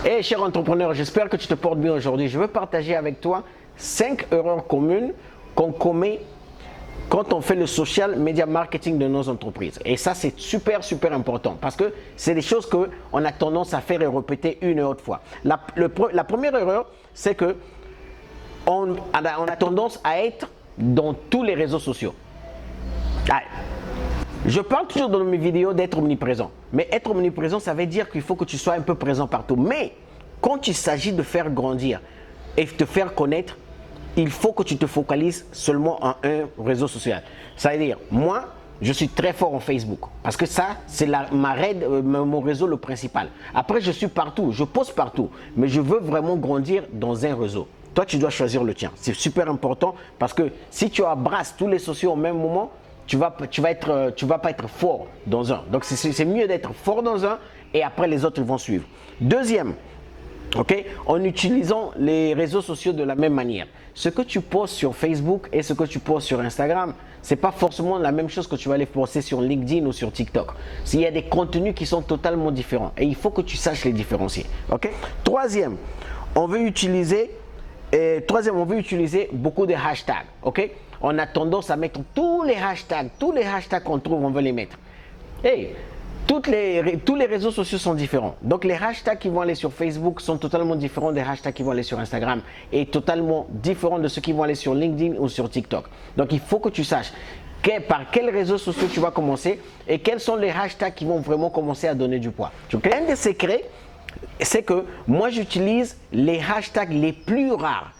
Hey cher entrepreneur, j'espère que tu te portes bien aujourd'hui. Je veux partager avec toi 5 erreurs communes qu'on commet quand on fait le social media marketing de nos entreprises. Et ça, c'est super important parce que c'est des choses qu'on a tendance à faire et répéter une et autre fois. La première erreur, c'est que on a tendance à être dans tous les réseaux sociaux. Allez. Je parle toujours dans mes vidéos d'être omniprésent. Mais être omniprésent, ça veut dire qu'il faut que tu sois un peu présent partout. Mais quand il s'agit de faire grandir et de te faire connaître, il faut que tu te focalises seulement en un réseau social. Ça veut dire, moi, je suis très fort en Facebook parce que ça, c'est mon réseau le principal. Après, je suis partout, je poste partout, mais je veux vraiment grandir dans un réseau. Toi, tu dois choisir le tien. C'est super important parce que si tu embrasses tous les sociaux au même moment, tu vas pas être fort dans un. Donc, c'est mieux d'être fort dans un et après les autres vont suivre. Deuxième, en utilisant les réseaux sociaux de la même manière. Ce que tu postes sur Facebook et ce que tu postes sur Instagram, ce n'est pas forcément la même chose que tu vas aller poster sur LinkedIn ou sur TikTok. Il y a des contenus qui sont totalement différents et il faut que tu saches les différencier. Troisième, on veut utiliser beaucoup de hashtags. On a tendance à mettre tous les hashtags qu'on trouve, on veut les mettre. Tous les réseaux sociaux sont différents. Donc les hashtags qui vont aller sur Facebook sont totalement différents des hashtags qui vont aller sur Instagram et totalement différents de ceux qui vont aller sur LinkedIn ou sur TikTok. Donc il faut que tu saches par quels réseaux sociaux tu vas commencer et quels sont les hashtags qui vont vraiment commencer à donner du poids. Un des secrets, c'est que moi j'utilise les hashtags les plus rares.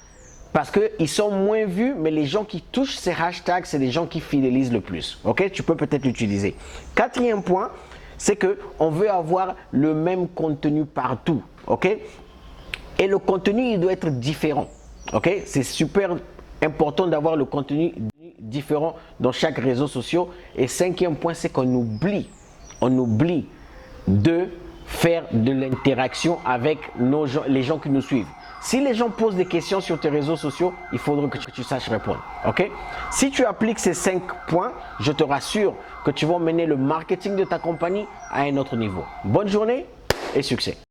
Parce qu'ils sont moins vus, mais les gens qui touchent ces hashtags, c'est les gens qui fidélisent le plus. Tu peux peut-être l'utiliser. Quatrième point, c'est qu'on veut avoir le même contenu partout. Et le contenu, il doit être différent. C'est super important d'avoir le contenu différent dans chaque réseau social. Et cinquième point, c'est qu'on oublie de faire de l'interaction avec les gens qui nous suivent. Si les gens posent des questions sur tes réseaux sociaux, il faudra que tu saches répondre. Si tu appliques ces 5 points, je te rassure que tu vas mener le marketing de ta compagnie à un autre niveau. Bonne journée et succès.